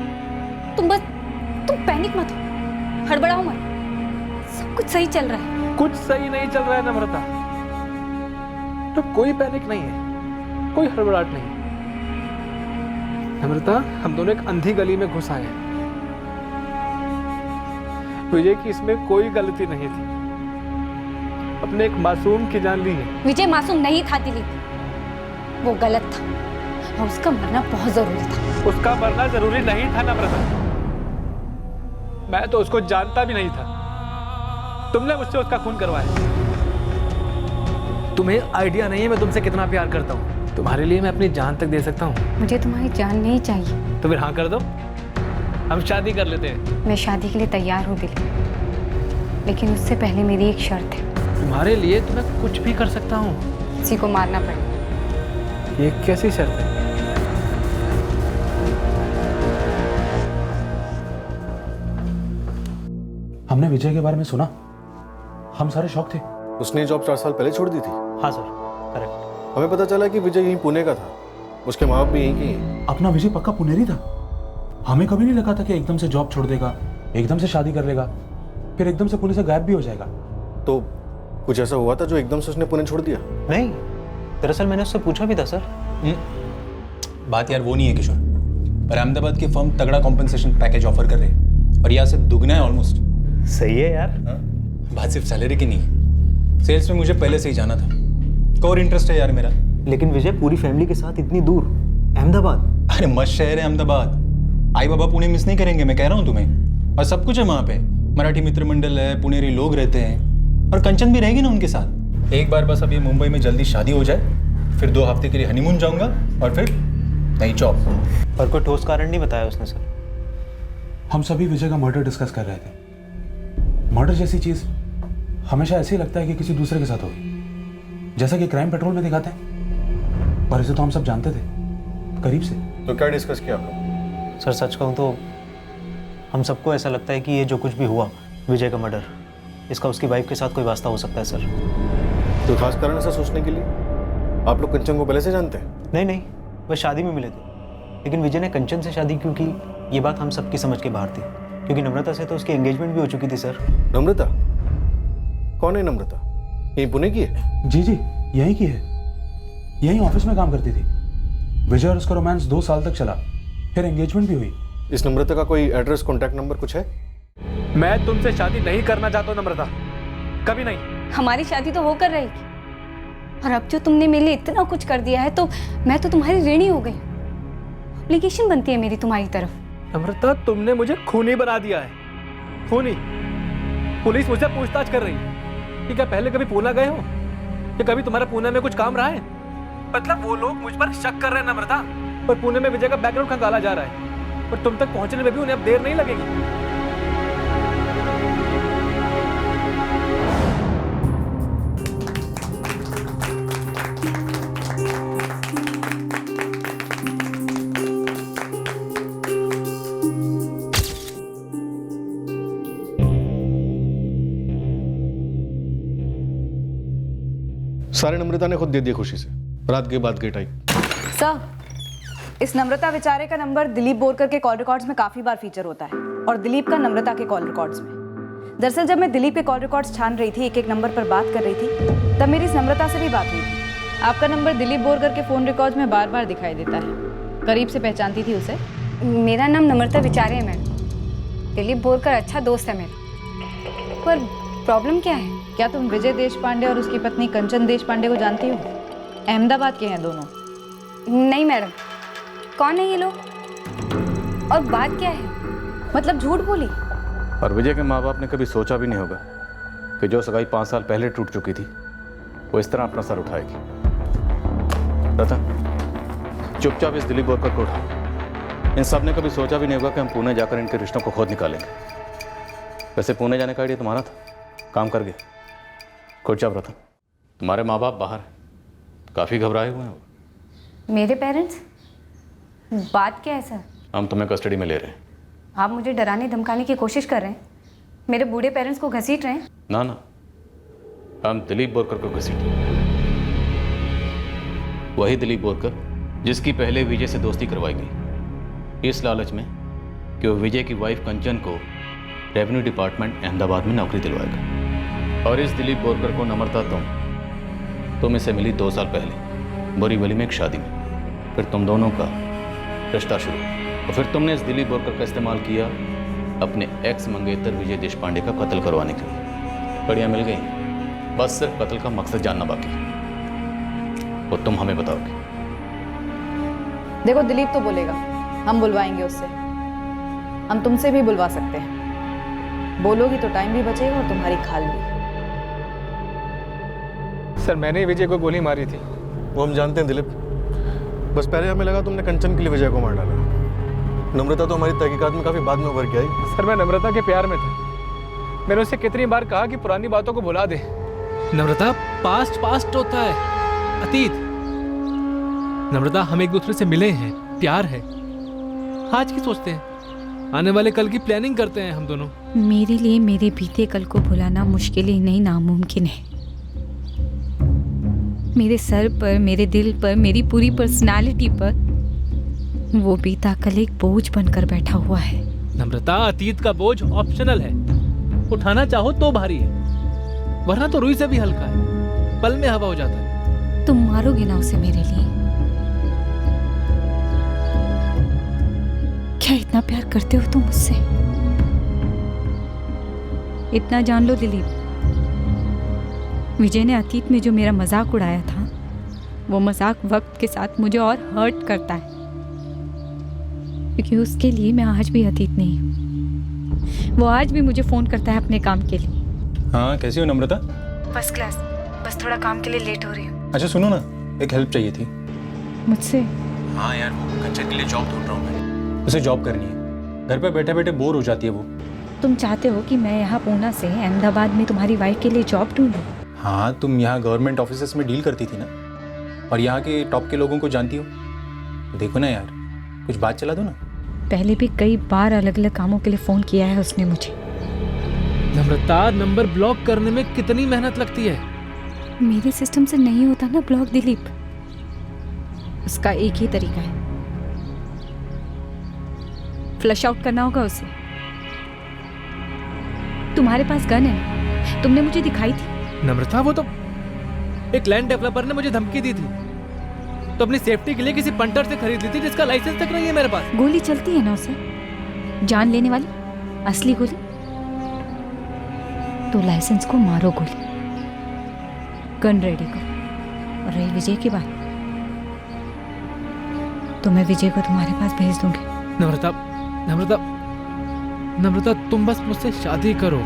तुम पैनिक मत हो, हड़बड़ाओ मत। सब कुछ सही चल रहा है। कुछ सही नहीं चल रहा है नम्रता, तो कोई पैनिक नहीं है, कोई हड़बड़ाहट नहीं। नम्रता, हम दोनों एक अंधी गली में घुस आए हैं। विजय की इसमें कोई गलती नहीं थी, अपने एक मासूम की जान ली है। विजय मासूम नहीं था दिलीप, वो गलत था और उसका मरना बहुत जरूरी था। उसका मरना जरूरी नहीं था नम्रता, मैं तो उसको जानता भी नहीं था। तुमने मुझसे उसका खून करवाया। तुम्हें आइडिया नहीं है मैं तुमसे कितना प्यार करता हूँ। तुम्हारे लिए मैं अपनी जान तक दे सकता हूँ। मुझे तुम्हारी जान नहीं चाहिए। तो फिर हाँ कर दो, हम शादी कर लेते हैं। मैं शादी के लिए तैयार हूँ दिलीप, लेकिन उससे पहले मेरी एक शर्त है। तुम्हारे लिए तो मैं कुछ भी कर सकता हूँ। किसी को मारना पड़े। ये कैसी शर्त है? हमने विजय के बारे में सुना, हम सारे शॉक थे। उसने जॉब 4 साल पहले छोड़ दी थी। हाँ सर, करेक्ट। हमें पता चला कि विजय यहीं पुणे का था, उसके माँ बाप भी यहीं के हैं। अपना विजय पक्का पुनेरी था। हमें कभी नहीं लगा था कि एकदम से जॉब छोड़ देगा, एकदम से शादी कर लेगा, फिर एकदम से पुणे से गायब भी हो जाएगा। तो कुछ ऐसा हुआ था जो एकदम से उसने पुणे छोड़ दिया? नहीं, दरअसल मैंने उससे पूछा भी था सर। बात यार वो नहीं है किशोर, पर अहमदाबाद की फर्म तगड़ा कॉम्पेंसेशन पैकेज ऑफर कर रही है और यहाँ से दुगना है ऑलमोस्ट। सही है यार। बात सिर्फ सैलरी की नहीं है, सेल्स में मुझे पहले से ही जाना था, कोर इंटरेस्ट है यार मेरा। लेकिन विजय पूरी फैमिली के साथ इतनी दूर अहमदाबाद। अरे मस्त शहर है अहमदाबाद, आई बाबा पुणे मिस नहीं करेंगे, मैं कह रहा हूँ तुम्हें। और सब कुछ है वहाँ पे, मराठी मित्र मंडल है, पुणेरी लोग रहते हैं और कंचन भी रहेगी ना उनके साथ। एक बार बस अभी मुंबई में जल्दी शादी हो जाए, फिर 2 हफ्ते के लिए हनीमून जाऊंगा और फिर नई जॉब। पर कोई ठोस कारण नहीं बताया उसने सर। हम सभी विजय का मर्डर डिस्कस कर रहे थे। मर्डर जैसी चीज हमेशा ऐसे ही लगता है कि किसी दूसरे के साथ होगी, जैसा कि क्राइम पेट्रोल में दिखाते हैं, पर इसे तो हम सब जानते थे करीब से। तो क्या डिस्कस किया आप लोग? सर सच कहूँ तो हम सबको ऐसा लगता है कि ये जो कुछ भी हुआ विजय का मर्डर, इसका उसकी वाइफ के साथ कोई वास्ता हो सकता है सर। तो खास कारण ऐसा सोचने के लिए? आप लोग कंचन को पहले से जानते हैं? नहीं, वह शादी में मिले थे, लेकिन विजय ने कंचन से शादी क्यों की ये बात हम सबकी समझ के बाहर थी, क्योंकि नम्रता से तो उसकी एंगेजमेंट भी हो चुकी थी सर। नम्रता? कौन है नम्रता? यहीं पुणे की है? जी यहीं की है, यहीं ऑफिस में काम करती थी। विजय और उसका रोमांस 2 साल तक चला, फिर एंगेजमेंट भी हुई। इस नम्रता का कोई एड्रेस, कॉन्टैक्ट नंबर कुछ है? मैं तुमसे शादी नहीं करना चाहता हूँ नम्रता, कभी नहीं। हमारी शादी तो होकर रहेगी, और अब जो तुमने मेरे लिए इतना कुछ कर दिया है तो मैं तो तुम्हारी ऋणी हो गई। ऑब्लिगेशन बनती है मेरी तुम्हारी तरफ। नम्रता, तुमने मुझे खूनी बना दिया है, खूनी। पुलिस मुझसे पूछताछ कर रही है कि क्या पहले कभी पूना गए हो, कि कभी तुम्हारा पुणे में कुछ काम रहा है। मतलब वो लोग मुझ पर शक कर रहे हैं नम्रता, और पुणे में विजय का बैकग्राउंड खंगाला जा रहा है, और तुम तक पहुंचने में भी उन्हें अब देर नहीं लगेगी। सारे नम्रता ने खुद दे दिया खुशी से, रात के बाद गेट आई। सर, इस नम्रता विचारे का नंबर दिलीप बोरकर के कॉल रिकॉर्ड्स में काफी बार फीचर होता है, और दिलीप का नम्रता के कॉल रिकॉर्ड्स में। दरअसल जब मैं दिलीप के कॉल रिकॉर्ड्स छान रही थी, एक एक नंबर पर बात कर रही थी, तब मेरी इस नम्रता से भी बात हुई थी। आपका नंबर दिलीप बोरकर के फोन रिकॉर्ड्स में बार बार दिखाई देता है। करीब से पहचानती थी उसे। मेरा नाम नम्रता विचारे है मैडम। दिलीप बोरकर अच्छा दोस्त है मेरा। पर प्रॉब्लम क्या है? क्या तुम विजय देशपांडे और उसकी पत्नी कंचन देशपांडे को जानती हो? अहमदाबाद के हैं दोनों। नहीं मैडम। कौन है ये लोग और बात क्या है? मतलब झूठ बोली? और विजय के माँ बाप ने कभी सोचा भी नहीं होगा कि जो सगाई 5 साल पहले टूट चुकी थी वो इस तरह अपना सर उठाएगी। रतन, चुपचाप इस दिलीप बोरकर को उठा। इन सब ने कभी सोचा भी नहीं होगा कि हम पुणे जाकर इनके रिश्तों को खोद निकालेंगे। वैसे पुणे जाने का आइडिया तुम्हारा था, काम कर गए। चुपचाप रतन, तुम्हारे माँ बाप बाहर काफ़ी घबराए हुए हैं। मेरे पेरेंट्स? बात क्या है सर? हम तुम्हें कस्टडी में ले रहे हैं। आप मुझे डराने धमकाने की कोशिश कर रहे हैं? मेरे बूढ़े पेरेंट्स को घसीट रहे हैं? ना ना, हम दिलीप बोरकर को घसीटे। वही दिलीप बोरकर जिसकी पहले विजय से दोस्ती करवाई गई, इस लालच में कि वो विजय की वाइफ कंचन को रेवेन्यू डिपार्टमेंट अहमदाबाद में नौकरी दिलवाएगा। और इस दिलीप बोरकर को नम्रता तुम इसे मिली 2 साल पहले बोरीवली में एक शादी में। फिर तुम दोनों का रिश्ता शुरू, और फिर तुमने इस दिलीप बोरकर का इस्तेमाल किया अपने एक्स मंगेतर विजय देशपांडे का कत्ल करवाने के लिए। बढ़िया मिल गई, बस सिर्फ कत्ल का मकसद जानना बाकी है, वो तुम हमें बताओगे। देखो, दिलीप तो बोलेगा, हम बुलवाएंगे उससे। हम तुमसे भी बुलवा सकते हैं। बोलोगी तो टाइम भी बचेगा और तुम्हारी खाल भी। सर, मैंने विजय को गोली मारी थी। वो हम जानते हैं दिलीप, बस पहले हमें लगा तुमने कंचन के लिए विजय को मार डाला। नम्रता तो हमारी तहकीकात में काफी बाद में उभर के आई। सर, मैं नम्रता के प्यार में था। मैंने उससे कितनी बार कहा कि पुरानी बातों को भुला दे। नम्रता, पास्ट होता है, अतीत। नम्रता, हम एक दूसरे से मिले हैं, प्यार है। आज की सोचते हैं, आने वाले कल की प्लानिंग करते हैं हम दोनों। मेरे लिए मेरे बीते कल को भुलाना मुश्किल ही नहीं, नामुमकिन है। मेरे सर पर, मेरे दिल पर, मेरी पूरी पर्सनालिटी पर वो बीता कल एक बोझ बनकर बैठा हुआ है। नम्रता, अतीत का बोझ ऑप्शनल है। उठाना चाहो तो भारी है, वरना तो रुई से भी हल्का है, पल में हवा हो जाता है। तुम मारोगे ना उसे मेरे लिए? क्या इतना प्यार करते हो तुम मुझसे? इतना जान लो दिलीप, विजय ने अतीत में जो मेरा मजाक उड़ाया था, वो मजाक वक्त के साथ मुझे और हर्ट करता है, क्योंकि उसके लिए मैं आज भी अतीत नहीं हूँ। वो आज भी मुझे फोन करता है अपने काम के लिए। हाँ, कैसी हो नम्रता? फर्स्ट क्लास, बस थोड़ा काम के लिए लेट हो रही हूँ। अच्छा सुनो ना, एक हेल्प चाहिए थी मुझसे? हाँ यार, वो कंचन के लिए जॉब ढूंढ रहा हूँ मैं। उसे जॉब करनी है, घर पे बैठे बैठे बोर हो जाती है वो। तुम चाहते हो कि मैं यहाँ पूना से अहमदाबाद में तुम्हारी वाइफ के लिए जॉब ढूंढूं? हाँ, तुम यहाँ गवर्नमेंट ऑफिसेस में डील करती थी ना, और यहाँ के टॉप के लोगों को जानती हो, तो देखो ना यार, कुछ बात चला दो ना। पहले भी कई बार अलग अलग कामों के लिए फोन किया है उसने मुझे। नम्रता, नंबर ब्लॉक करने में कितनी मेहनत लगती है। मेरे सिस्टम से नहीं होता ना ब्लॉक दिलीप। उसका एक ही तरीका है, फ्लश आउट करना होगा उसे। तुम्हारे पास गन है, तुमने मुझे दिखाई थी। नम्रता, वो तो एक लैंड डेवलपर ने मुझे धमकी दी थी, तो अपनी सेफ्टी के लिए किसी पंटर से खरीद ली थी, जिसका लाइसेंस तक नहीं है मेरे पास। गोली चलती है ना उसे, जान लेने वाली असली गोली। तो लाइसेंस को मारो गोली, गन रेडी करो। और रही विजय की बात, तो मैं विजय को तुम्हारे पास भेज दूंगी। नम्रता, नम्रता, नम्रता, तुम बस मुझसे शादी करो।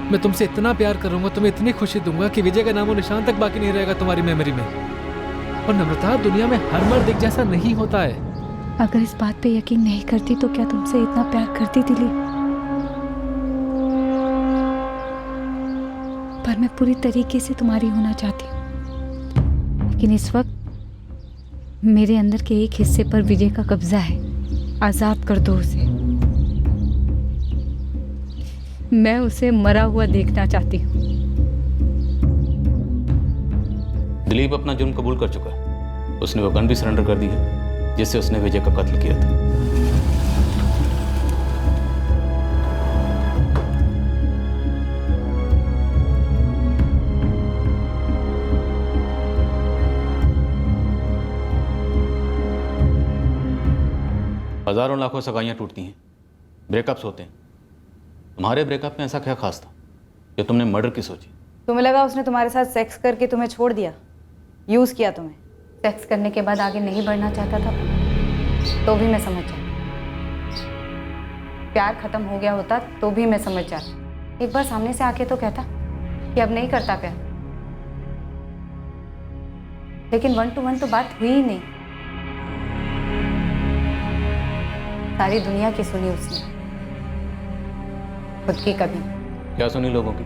मैं तुमसे इतना प्यार करूंगा, तुम्हें इतनी खुशी दूंगा कि विजय का नामो निशान तक बाकी नहीं रहेगा तुम्हारी मेमोरी में। और नम्रता, दुनिया में हर मर्द एक जैसा नहीं होता है। अगर इस बात पे यकीन नहीं करती तो क्या तुमसे इतना प्यार करती दिलीप? पर मैं पूरी तरीके से तुम्हारी होना चाहती हूँ, लेकिन इस वक्त मेरे अंदर के एक हिस्से पर विजय का कब्जा है। आजाद कर दो उसे। मैं उसे मरा हुआ देखना चाहती हूँ। दिलीप अपना जुर्म कबूल कर चुका है। उसने वो गन भी सरेंडर कर दी है जिससे उसने विजय का कत्ल किया था। हजारों लाखों सगाइयां टूटती हैं, ब्रेकअप्स होते हैं। तुम्हारे ब्रेकअप में ऐसा क्या खास था कि तुमने मर्डर की सोची? तुम्हें लगा उसने तुम्हारे साथ सेक्स करके तुम्हें छोड़ दिया, यूज किया तुम्हें? सेक्स करने के बाद आगे नहीं बढ़ना चाहता था तो भी मैं समझ जाती। प्यार खत्म हो गया होता तो भी मैं समझ जाती। एक बार सामने से आके तो कहता कि अब नहीं करता प्यार। लेकिन 1 to 1 तो बात हुई ही नहीं। सारी दुनिया की सुनी उसने, खुद की कभी। क्या सुनी लोगों की,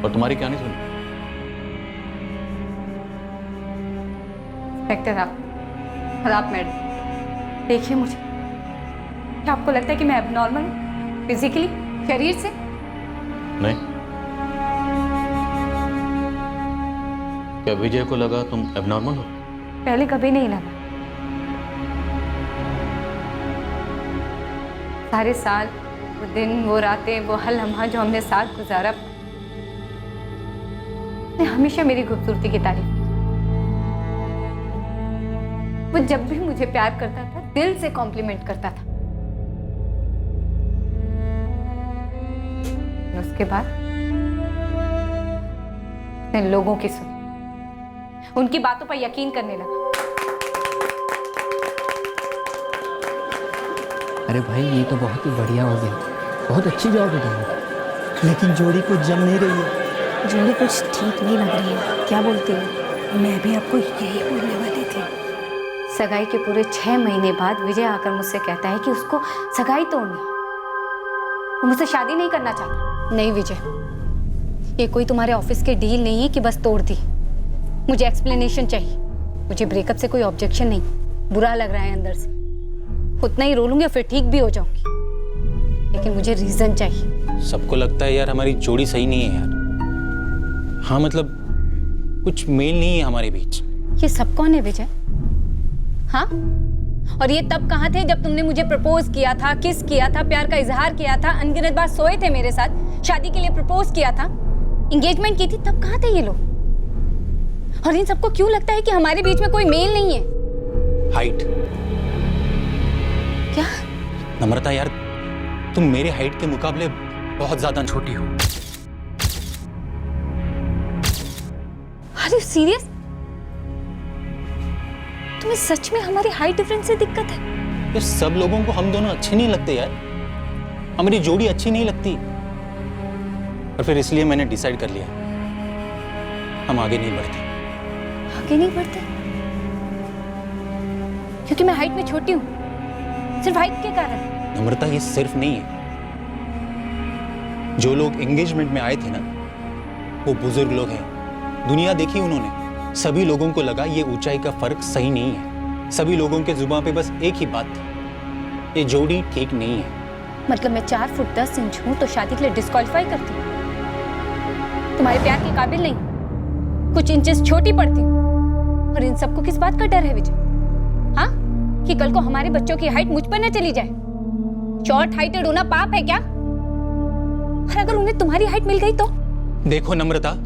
और तुम्हारी क्या नहीं सुनी? इंस्पेक्टर आप और आप मैडम, देखिए मुझे। क्या आपको लगता है कि मैं एबनॉर्मल हूँ फिजिकली, शरीर से? नहीं। क्या विजय को लगा तुम एबनॉर्मल हो? पहले कभी नहीं लगा। सारे साल, वो दिन, वो रातें, वो हर लम्हा जो हमने साथ गुजारा, उसने हमेशा मेरी खूबसूरती की तारीफ की। वो जब भी मुझे प्यार करता था दिल से कॉम्प्लीमेंट करता था। उसके बाद मैं लोगों की सुनी, उनकी बातों पर यकीन करने लगा। अरे भाई, ये तो बहुत ही बढ़िया हो गया, बहुत अच्छी जॉब है तुम्हारी। लेकिन जोड़ी कुछ जम नहीं रही है। जोड़ी कुछ ठीक नहीं लग रही है। क्या बोलती हो? मैं भी आपको यही बोलने वाली थी। सगाई के पूरे 6 महीने बाद विजय आकर मुझसे कहता है कि उसको सगाई तोड़नी है, वो मुझसे शादी नहीं करना चाहता। नहीं विजय, ये कोई तुम्हारे ऑफिस के डील नहीं है कि बस तोड़ दी। मुझे एक्सप्लेनेशन चाहिए। मुझे ब्रेकअप से कोई ऑब्जेक्शन नहीं, बुरा लग रहा है अंदर से, उतना ही रो लूंगी और फिर ठीक भी हो जाऊंगी, लेकिन मुझे रीजन चाहिए। सबको लगता है यार हमारी जोड़ी सही नहीं है यार। हाँ मतलब कुछ मेल नहीं है हमारे बीच। ये सब कौन है विजय? हाँ, और ये तब कहाँ थे जब तुमने मुझे प्रपोज किया था, किस किया था, प्यार का इजहार किया था, अनगिनत बार सोए थे मेरे साथ, शादी के लिए प्रपोज किया था, एंगेजमेंट की थी, तब कहाँ थे ये लोग? और इन सबको क्यों लगता है कि हमारे बीच में कोई मेल नहीं है? हाइट। क्या? नम्रता यार, तुम मेरे हाइट के मुकाबले बहुत ज्यादा छोटी हो। Are you serious? तुम्हें सच में हमारी हाइट डिफरेंस से दिक्कत है? यार सब लोगों को हम दोनों अच्छे नहीं लगते यार, हमारी जोड़ी अच्छी नहीं लगती। और फिर इसलिए मैंने डिसाइड कर लिया हम आगे नहीं बढ़ते। आगे नहीं बढ़ते? क्योंकि मैं हाइट में छोटी हूँ, सिर्फ हाइट के कारण? नम्रता ये सिर्फ नहीं है। जो लोग एंगेजमेंट में आए थे ना, वो बुजुर्ग लोग हैं, दुनिया देखी उन्होंने। सभी लोगों को लगा ये ऊंचाई का फर्क सही नहीं है। सभी लोगों के जुबान पे बस एक ही बात थी, ये जोड़ी ठीक नहीं है। मतलब मैं 4 फुट 10 इंच हूँ तो शादी के लिए डिस्क्वालीफाई करती हूँ? तुम्हारे प्यार के काबिल नहीं, कुछ इंचेस छोटी पड़ती हूँ। और इन सबको किस बात का डर है विजय? हाँ, कि कल को हमारे बच्चों की हाइट मुझ पर न चली जाए। शॉर्ट हाइटेड होना पाप है क्या? और अगर उन्हें तुम्हारी हाइट मिल गई तो? देखो नम्रता,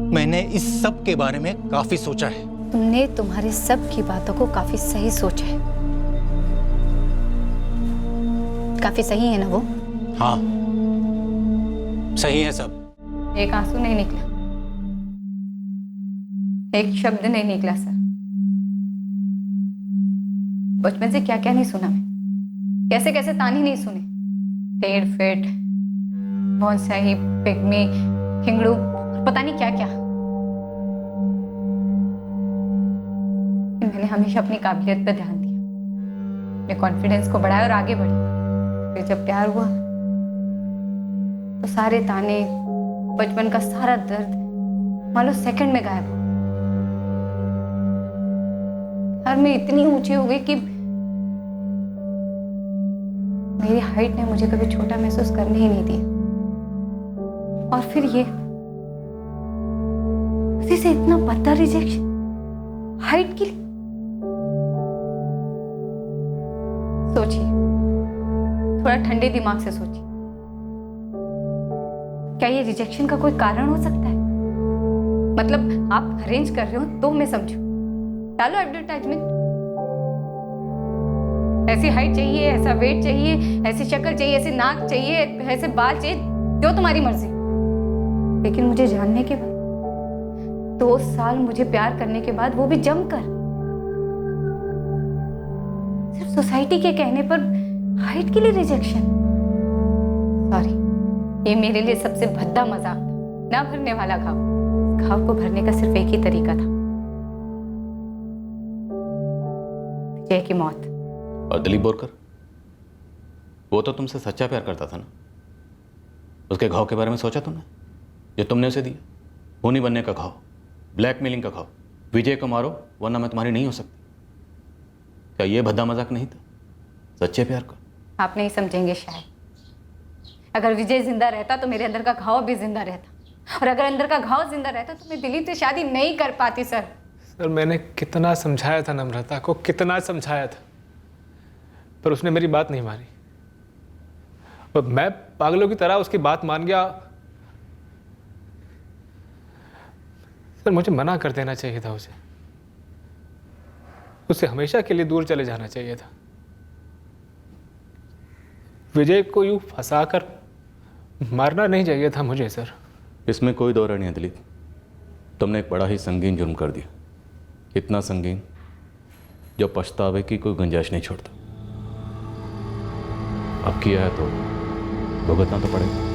मैंने इस सब के बारे में काफी सोचा है। तुमने तुम्हारे सब की बातों को काफी सही सोचा है। काफी सही है ना वो? हाँ सही है सब। एक आंसू नहीं निकला, एक शब्द नहीं निकला सर। बचपन से क्या क्या नहीं सुना मैं, कैसे कैसे ताने नहीं सुने, टेढ़ फेट, बॉन्साई, पिग्मी, खिंगड़ू, पता नहीं क्या क्या। मैंने हमेशा अपनी काबिलियत पर ध्यान दिया, अपने कॉन्फिडेंस को बढ़ाया और आगे बढ़ी। फिर जब प्यार हुआ तो सारे ताने, बचपन का सारा दर्द मान लो सेकंड में गायब हो। और मैं इतनी ऊंची हो गई कि मेरी हाइट ने मुझे कभी छोटा महसूस करने ही नहीं दिया। और फिर ये उसी से इतना पता रिजेक्शन हाइट के लिए। सोचिए, थोड़ा ठंडे दिमाग से सोचिए, क्या ये रिजेक्शन का कोई कारण हो सकता है? मतलब आप अरेंज कर रहे हो तो मैं समझू, डालो एडवर्टाइजमेंट, ऐसी हाइट चाहिए, ऐसा वेट चाहिए, ऐसी शक्ल चाहिए, ऐसे नाक चाहिए, ऐसे बाल चाहिए, जो तुम्हारी मर्जी। लेकिन मुझे जानने के बाद, 2 साल मुझे प्यार करने के बाद, वो भी जमकर, सिर्फ सोसाइटी के कहने पर हाइट के लिए रिजेक्शन। सॉरी, ये मेरे लिए सबसे भद्दा मजाक था, ना भरने वाला घाव। घाव को भरने का सिर्फ एक ही तरीका था, विजय की मौत। और दिलीप बोरकर, वो तो तुमसे सच्चा प्यार करता था ना? उसके घाव के बारे में सोचा तुमने, जो तुमने उसे दिया? खूनी बनने का घाव, ब्लैकमेलिंग का घाव, विजय को मारो वरना मैं तुम्हारी नहीं हो सकती। क्या ये भद्दा मजाक नहीं था सच्चे प्यार का? आप नहीं समझेंगे शायद। अगर विजय जिंदा रहता तो मेरे अंदर का घाव भी जिंदा रहता, और अगर अंदर का घाव जिंदा रहता तो मैं दिलीप से शादी नहीं कर पाती। सर मैंने कितना समझाया था नम्रता को, कितना समझाया था, पर उसने मेरी बात नहीं मानी। और मैं पागलों की तरह उसकी बात मान गया। सर मुझे मना कर देना चाहिए था उसे, उससे हमेशा के लिए दूर चले जाना चाहिए था। विजय को यूं फंसाकर मारना नहीं चाहिए था मुझे। सर इसमें कोई दो राय नहीं है दिलीप, तुमने एक बड़ा ही संगीन जुर्म कर दिया, इतना संगीन जो पछतावे की कोई गुंजाइश नहीं छोड़ता। अब किया है तो भुगतना तो पड़ेगा।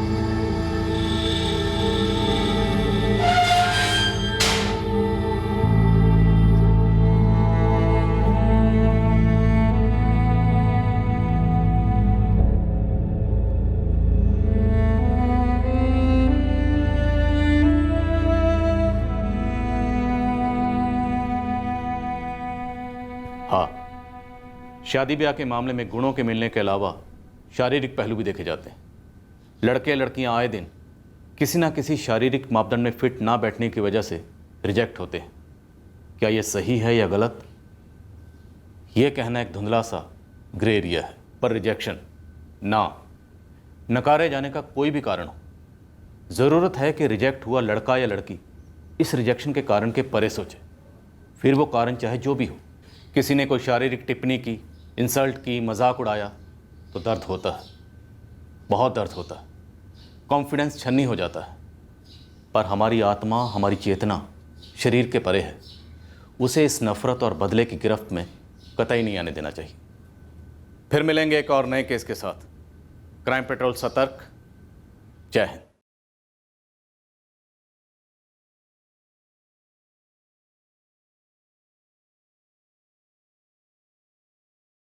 हाँ, शादी ब्याह के मामले में गुणों के मिलने के अलावा शारीरिक पहलू भी देखे जाते हैं। लड़के लड़कियां आए दिन किसी ना किसी शारीरिक मापदंड में फिट ना बैठने की वजह से रिजेक्ट होते हैं। क्या ये सही है या गलत, ये कहना एक धुंधला सा ग्रे एरिया है। पर रिजेक्शन ना नकारे जाने का कोई भी कारण हो, ज़रूरत है कि रिजेक्ट हुआ लड़का या लड़की इस रिजेक्शन के कारण के परे सोचे, फिर वो कारण चाहे जो भी हो। किसी ने कोई शारीरिक टिप्पणी की, इंसल्ट की, मजाक उड़ाया तो दर्द होता है, बहुत दर्द होता है, कॉन्फिडेंस छन्नी हो जाता है। पर हमारी आत्मा, हमारी चेतना शरीर के परे है, उसे इस नफ़रत और बदले की गिरफ्त में कतई नहीं आने देना चाहिए। फिर मिलेंगे एक और नए केस के साथ। क्राइम पेट्रोल सतर्क। जय हिंद।